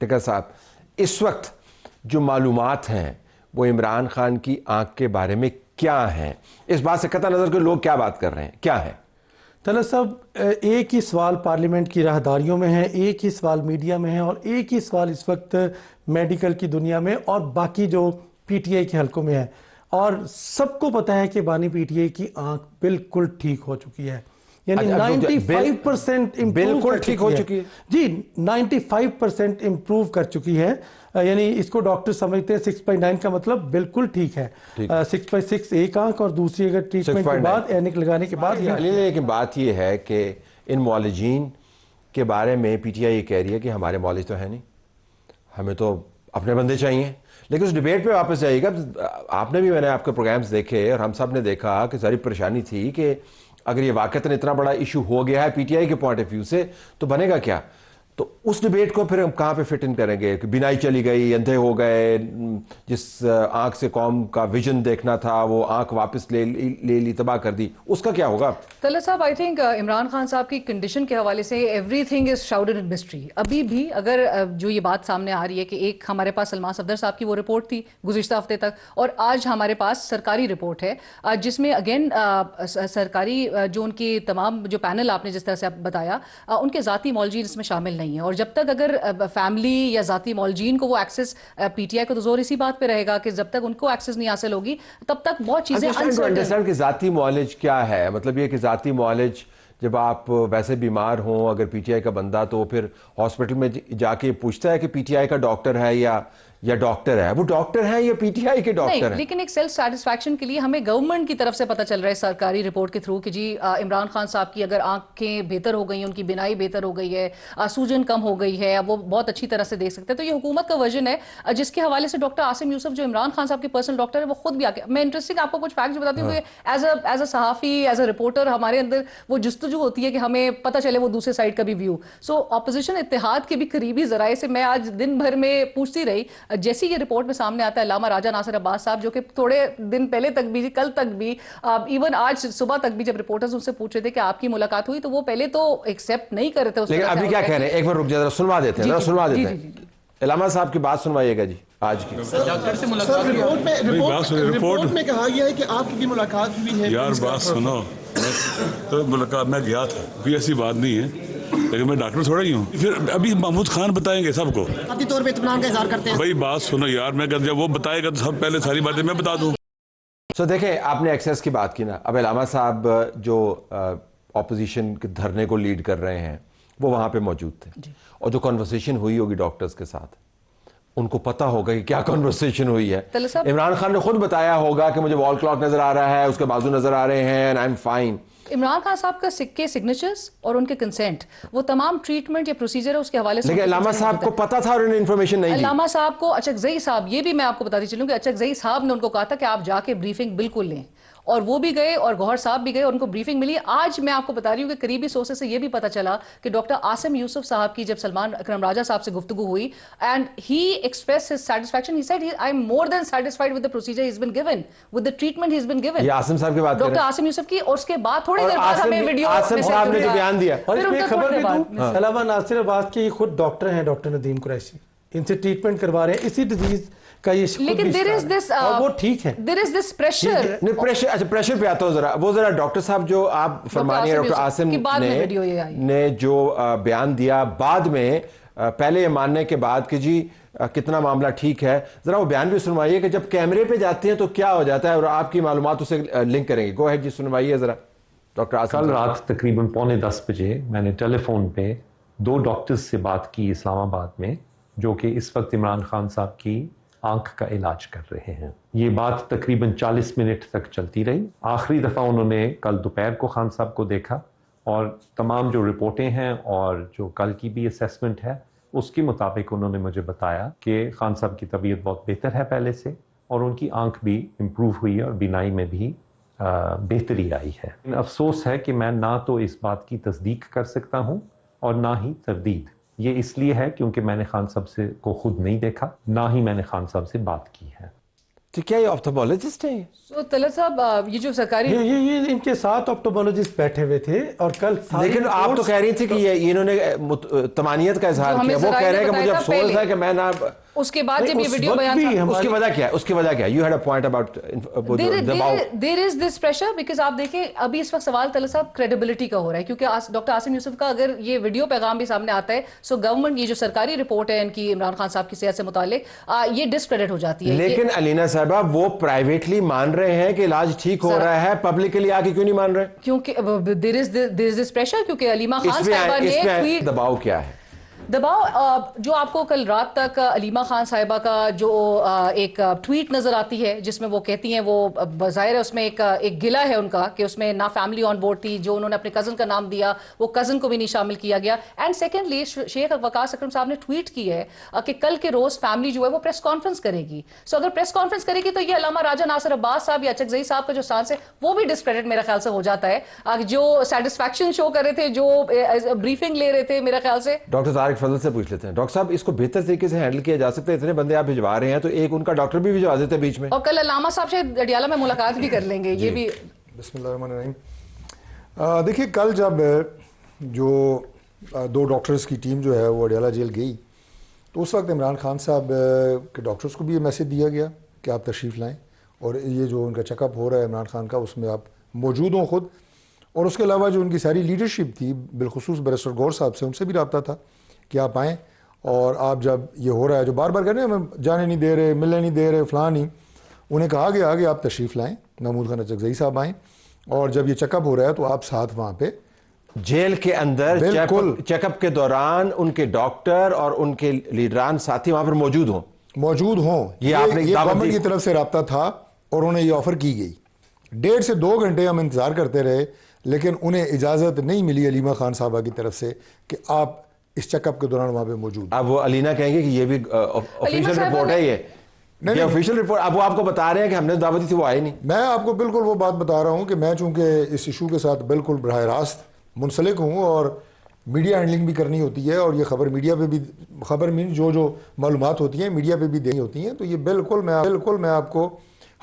ٹکر صاحب، اس وقت جو معلومات ہیں وہ عمران خان کی آنکھ کے بارے میں کیا ہیں؟ اس بات سے قطع نظر کہ لوگ کیا بات کر رہے ہیں، کیا ہے؟ طلعت صاحب، ایک ہی سوال پارلیمنٹ کی راہداریوں میں ہے، ایک ہی سوال میڈیا میں ہے، اور ایک ہی سوال اس وقت میڈیکل کی دنیا میں اور باقی جو پی ٹی آئی کے حلقوں میں ہے، اور سب کو پتہ ہے کہ بانی پی ٹی آئی کی آنکھ بالکل ٹھیک ہو چکی ہے، یعنی 95% بالکل ٹھیک ہو چکی ہے جی 95% امپروو کر چکی ہے. یعنی اس کو ڈاکٹر سمجھتے ہیں 6.9 کا مطلب بالکل ٹھیک ہے. 6.6 ایک آنکھ اور دوسری اگر ٹریٹمنٹ کے بعد اینک لگانے کے بعد. لیکن بات یہ ہے کہ ان معالجین کے بارے میں پی ٹی آئی یہ کہہ رہی ہے کہ ہمارے معالج تو ہے نہیں، ہمیں تو اپنے بندے چاہیے. لیکن اس ڈیبیٹ پہ واپس جائیے گا. آپ نے بھی، میں نے آپ کے پروگرامز دیکھے اور ہم سب نے دیکھا کہ ذرا پریشانی تھی کہ اگر یہ واقعتاً اتنا بڑا ایشو ہو گیا ہے پی ٹی آئی کے پوائنٹ آف ویو سے تو بنے گا کیا؟ تو اس ڈیبیٹ کو پھر ہم کہاں پہ فٹ ان کریں گے کہ بینائی چلی گئی، اندھے ہو گئے، جس آنکھ سے قوم کا ویژن دیکھنا تھا وہ آنکھ واپس لے لی، تباہ کر دی، اس کا کیا ہوگا؟ طلعت صاحب، آئی تھنک عمران خان صاحب کی کنڈیشن کے حوالے سے everything is shrouded in mystery. ابھی بھی اگر جو یہ بات سامنے آ رہی ہے کہ ایک ہمارے پاس سلمان صفدر صاحب کی وہ رپورٹ تھی گزشتہ ہفتے تک، اور آج ہمارے پاس سرکاری رپورٹ ہے جس میں اگین سرکاری جو ان کی تمام جو پینل آپ نے جس طرح سے بتایا ان کے ذاتی معالجین اس میں شامل نہیں ہیں. اور جب تک اگر فیملی یا ذاتی معالجین کو وہ ایکسیس، پی ٹی آئی کو تو زور اسی بات پہ رہے گا کہ جب تک ان کو ایکسیس نہیں حاصل ہوگی تب تک بہت چیزیں انسرٹن. کہ ذاتی معالج کیا ہے؟ مطلب یہ کہ ذاتی معالج جب آپ ویسے بیمار ہوں اگر پی ٹی آئی کا بندہ تو پھر ہاسپٹل میں جا کے پوچھتا ہے کہ پی ٹی آئی کا ڈاکٹر ہے یا ڈاکٹر ہے، وہ ڈاکٹر ہیں یا پی ٹی آئی کے ڈاکٹر ہیں؟ لیکن ایک سیلف سیٹسفیکشن کے لیے ہمیں گورنمنٹ کی طرف سے پتہ چل رہا ہے سرکاری رپورٹ کے تھرو کہ جی عمران خان صاحب کی اگر آنکھیں بہتر ہو گئی ہیں، ان کی بینائی بہتر ہو گئی ہے، سوجن کم ہو گئی ہے، وہ بہت اچھی طرح سے دیکھ سکتے ہیں. تو یہ حکومت کا ورژن ہے جس کے حوالے سے ڈاکٹر عاصم یوسف جو عمران خان صاحب کے پرسنل ڈاکٹر ہے وہ خود بھی آ کے، میں انٹرسٹنگ آپ کو کچھ فیکٹس بتاتی ہوں کہ ایز اے صحافی، ایز اے رپورٹر ہمارے اندر وہ جستجو ہوتی ہے کہ ہمیں پتہ چلے وہ دوسرے سائڈ کا بھی ویو. سو اپوزیشن اتحاد کے بھی قریبی ذرائع سے میں آج دن بھر میں پوچھتی رہی. جیسی یہ رپورٹ میں سامنے آتا ہے علامہ راجہ ناصر عباس صاحب جو کہ تھوڑے دن پہلے تک بھی، کل تک بھی، ایون آج صبح تک بھی جب رپورٹرز ان سے پوچھ رہے تھے کہ آپ کی ملاقات ہوئی تو وہ پہلے تو ایکسیپٹ نہیں کر رہے تھے. لیکن ابھی کیا کہہ رہے ہیں؟ ایک بار رک جائے، ذرا سنوا دیتے ہیں، سنوا دیتے ہیں. علامہ صاحب کی بات سنوائیے گا جی. آج کی رپورٹ میں کہا گیا ہے کہ آپ کی بھی ملاقات ہوئی ہے. یار بات سنو، تو ملاقات میں گیا تھا، کوئی ایسی بات نہیں ہے، لیکن میں ڈاکٹر تھوڑا ہی ہوں. پھر ابھی محمود خان بتائیں گے سب کو، ذاتی طور پہ اطمینان کا اظہار کرتے ہیں. بھائی بات سنو یار، میں جب وہ بتائے گا تو سب پہلے ساری باتیں میں بتا دوں. دیکھیں، آپ نے ایکسیس کی بات کی نا. اب علامہ صاحب جو اپوزیشن کے دھرنے کو لیڈ کر رہے ہیں وہ وہاں پہ موجود تھے، اور جو کنورسیشن ہوئی ہوگی ڈاکٹرز کے ساتھ ان کو پتہ ہوگا کہ کیا کنورسیشن ہوئی ہے. عمران خان نے خود بتایا ہوگا کہ مجھے وال کلاک نظر آ رہا ہے، اس کے بازو نظر آ رہے ہیں، and I'm fine. Imran Khan صاحب کا سکے سگنیچرز اور ان کے کنسنٹ، وہ تمام ٹریٹمنٹ یا پروسیجر ہے اس کے حوالے سے. لیکن علامہ صاحب کو پتہ تھا اور انہیں انفارمیشن نہیں دی. علامہ صاحب کو اچکزئی صاحب، یہ بھی میں آپ کو بتاتی چلوں کہ اچکزئی صاحب نے ان کو کہا تھا کہ آپ جا کے بریفنگ بالکل لیں، اور وہ بھی گئے اور گوہر صاحب بھی گئے اور ان کو بریفنگ ملی. آج میں آپ کو بتا رہی ہوں کہ قریبی سورسز سے یہ بھی پتہ چلا کہ ڈاکٹر عاصم یوسف صاحب کی جب سلمان اکرم راجہ صاحب سے گفتگو ہوئی and he expressed his satisfaction. He said I am more than satisfied with the procedure he is been given, with the treatment he is been given. یہ عاصم صاحب کی بات کر رہے ہیں، ڈاکٹر عاصم یوسف کی. اور اس کے بعد تھوڑی دیر بعد ہمیں ویڈیو عاصم صاحب نے جو بیان دیا، اور اس میں خبر بھی دوں، علامہ ناصر عباس کے خود ڈاکٹر ہیں، ڈاکٹر ندیم قریشی، ان سے ٹریٹمنٹ کروا رہے ہیں اسی ڈیزیز کا. یہ لیکن there is this اور وہ ٹھیک ہے، there is this pressure. اچھا پریشر پہ آتا ہوں ذرا. وہ ذرا ڈاکٹر صاحب جو آپ فرمانی ہیں، ڈاکٹر عاصم نے جو بیان دیا بعد میں، پہلے یہ ماننے کے بعد کہ جی کتنا معاملہ ٹھیک ہے، ذرا وہ بیان بھی سنوائیے کہ جب کیمرے پہ جاتے ہیں تو کیا ہو جاتا ہے، اور آپ کی معلومات اسے لنک کریں گے. گو ہیڈ جی، سنوائیے ذرا ڈاکٹر عاصم. کل رات تقریباً 9:45 بجے میں نے ٹیلی فون پہ 2 ڈاکٹرز سے بات کی اسلام آباد میں، جو کہ اس وقت عمران خان صاحب کی آنکھ کا علاج کر رہے ہیں. یہ بات تقریباً 40 منٹ تک چلتی رہی. آخری دفعہ انہوں نے کل دوپہر کو خان صاحب کو دیکھا، اور تمام جو رپورٹیں ہیں اور جو کل کی بھی اسیسمنٹ ہے اس کے مطابق انہوں نے مجھے بتایا کہ خان صاحب کی طبیعت بہت بہتر ہے پہلے سے، اور ان کی آنکھ بھی امپروو ہوئی ہے اور بینائی میں بھی بہتری آئی ہے. افسوس ہے کہ میں نہ تو اس بات کی تصدیق کر سکتا ہوں اور نہ ہی تردید. یہ اس لیے ہے کیونکہ میں نے خان صاحب سے کو خود نہیں دیکھا، نہ ہی میں نے خان صاحب سے بات کی ہے. تو کیا یہ آپتھالمولوجسٹ ہیں؟ تو طلعت صاحب یہ جو سرکاری یہ ان کے ساتھ آپٹومولوجسٹ بیٹھے ہوئے تھے اور کل لیکن آپ تو کہہ رہی تھی کہ یہ انہوں نے طمانیت کا اظہار کیا، وہ کہہ رہے ہیں کہ مجھے افسوس ہے کہ میں نہ، اس کے بعد جب یہ ویڈیو بیان تھا اس کی وجہ کیا ہے؟ اس کی وجہ کیا ہے؟ You had a point about دباؤ. دیر از دس پریشر بیکاز آپ دیکھیں ابھی اس وقت سوال طلعت صاحب کریڈیبلٹی کا ہو رہا ہے، کیونکہ ڈاکٹر عاصم یوسف کا اگر یہ ویڈیو پیغام بھی سامنے آتا ہے سو گورنمنٹ یہ جو سرکاری رپورٹ ہے ان کی عمران خان صاحب کی صحت سے متعلق یہ ڈسکریڈٹ ہو جاتی ہے. لیکن علینا صاحبہ وہ پرائیویٹلی مان رہے ہیں کہ علاج ٹھیک ہو رہا ہے، پبلکلی آ کے کیوں نہیں مان رہے؟ کیونکہ دیر از دس پریشر، کیونکہ علیمہ خان صاحبہ نے ٹویٹ، دباؤ کیا ہے؟ دباؤ جو آپ کو کل رات تک علیمہ خان صاحبہ کا جو ایک ٹویٹ نظر آتی ہے جس میں وہ کہتی ہیں، وہ بظاہر ہے اس میں ایک گلہ ہے ان کا کہ اس میں نہ فیملی آن بورڈ تھی، جو انہوں نے اپنے کزن کا نام دیا وہ کزن کو بھی نہیں شامل کیا گیا. اینڈ سیکنڈلی شیخ وقاص اکرم صاحب نے ٹویٹ کی ہے کہ کل کے روز فیملی جو ہے وہ پریس کانفرنس کرے گی. سو اگر پریس کانفرنس کرے گی تو یہ علامہ راجہ ناصر عباس صاحب یا اچکزئی صاحب کا جو سانس ہے وہ بھی ڈسکریڈٹ میرے خیال سے ہو جاتا ہے. جو سیٹسفیکشن شو کر رہے تھے، جو بریفنگ لے رہے تھے، میرے خیال سے ڈاکٹر طارق فضل سے پوچھ لیتے ہیں. ڈاکٹر صاحب اس کو بہتر طریقے سے ہینڈل کیا جا سکتا ہے؟ اتنے بندے آپ بھجوا رہے ہیں تو ایک ان کا ڈاکٹر بھی بھجوا دیتے بیچ میں. اور کل علامہ صاحب سے اڈیالہ میں ملاقات بھی کر لیں گے. یہ بھی بسم اللہ الرحمن الرحیم. دیکھیے کل جب جو 2 ڈاکٹرز کی ٹیم جو ہے وہ اڈیالہ جیل گئی تو اس وقت عمران خان صاحب کے ڈاکٹرز کو بھی یہ میسج دیا گیا کہ آپ تشریف لائیں اور یہ جو ان کا چیک اپ ہو رہا ہے عمران خان کا اس میں آپ موجود ہوں خود. اور اس کے علاوہ جو ان کی ساری لیڈرشپ تھی، بالخصوص بیرسٹر غور صاحب سے، ان سے بھی رابطہ تھا کہ آپ آئیں اور آپ جب یہ ہو رہا ہے جو بار بار کہہ رہے ہیں ہمیں جانے نہیں دے رہے، ملنے نہیں دے رہے، فلاں نہیں، انہیں کہا گیا کہ آپ تشریف لائیں، محمود خان اچکزئی صاحب آئیں اور جب یہ چیک اپ ہو رہا ہے تو آپ ساتھ وہاں پہ جیل کے اندر بالکل چیک اپ کے دوران ان کے ڈاکٹر اور ان کے لیڈران ساتھی وہاں پر موجود ہوں. یہ گورنمنٹ کی طرف سے رابطہ تھا اور انہیں یہ آفر کی گئی. 1.5 سے 2 گھنٹے ہم انتظار کرتے رہے لیکن انہیں اجازت نہیں ملی علیمہ خان صاحبہ کی طرف سے کہ آپ اس چیک اپ کے دوران وہاں پہ موجود. اب وہ علینا کہیں گے کہ یہ بھی آفیشیل رپورٹ ہے، یہ آفیشیل رپورٹ. اب وہ آپ کو بتا رہے ہیں کہ ہم نے دعوت دی تھی، وہ آئے نہیں. میں آپ کو بالکل وہ بات بتا رہا ہوں کہ میں چونکہ اس ایشو کے ساتھ بالکل براہ راست منسلک ہوں اور میڈیا ہینڈلنگ بھی کرنی ہوتی ہے اور یہ خبر میڈیا پہ بھی، خبر مین جو معلومات ہوتی ہیں میڈیا پہ بھی دینی ہوتی ہیں، تو یہ بالکل میں آپ کو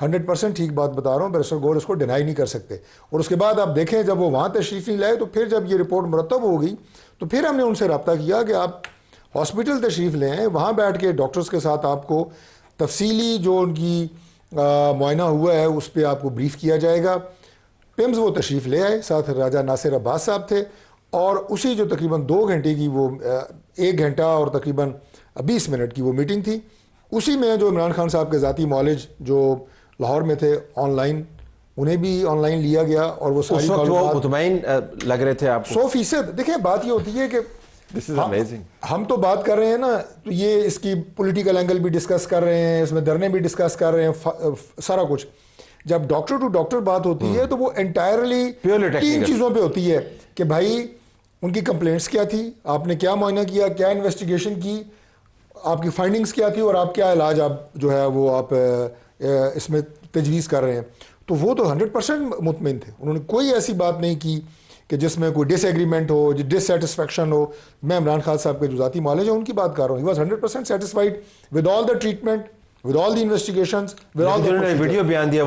100% ٹھیک بات بتا رہا ہوں. بیرسٹر غور اس کو ڈینائی نہیں کر سکتے. اور اس کے بعد آپ دیکھیں جب وہ وہاں تشریف نہیں لائے تو پھر جب یہ رپورٹ مرتب ہو گئی تو پھر ہم نے ان سے رابطہ کیا کہ آپ ہاسپٹل تشریف لیں، وہاں بیٹھ کے ڈاکٹرز کے ساتھ آپ کو تفصیلی جو ان کی معائنہ ہوا ہے اس پہ آپ کو بریف کیا جائے گا. پمز وہ تشریف لے آئے، ساتھ راجہ ناصر عباس صاحب تھے اور اسی جو تقریباً 2 گھنٹے کی وہ 1 گھنٹہ اور تقریباً 20 منٹ کی وہ میٹنگ تھی، اسی میں جو عمران خان صاحب کے ذاتی معالج جو لاہور میں تھے آن لائن، انہیں بھی آن لائن لیا گیا اور وہ ساری معلومات مطمئن لگ رہے تھے آپ کو 100%. دیکھیں بات یہ ہوتی ہے کہ ہم تو بات کر رہے ہیں نا، تو یہ اس کی پولیٹیکل اینگل بھی ڈسکس کر رہے ہیں، اس میں دھرنے بھی ڈسکس کر رہے ہیں، سارا کچھ. جب ڈاکٹر ٹو ڈاکٹر بات ہوتی ہے تو وہ انٹائرلی 3 چیزوں پہ ہوتی ہے کہ بھائی ان کی کمپلینٹس کیا تھی، آپ نے کیا معائنہ کیا، کیا انویسٹیگیشن کی، آپ کی فائنڈنگز کیا تھی اور آپ کیا علاج آپ جو ہے وہ آپ اس میں تجویز کر رہے ہیں. تو وہ تو 100% مطمئن تھے. انہوں نے کوئی ایسی بات نہیں کی کہ جس میں کوئی ڈس ایگریمنٹ ہو، ڈس سیٹسفیکشن ہو. میں عمران خان صاحب کے جو ذاتی معالج ہیں ان کی بات کر رہا ہوں. He was 100% satisfied with all the treatment, with all the investigations, with all the video بیان دیا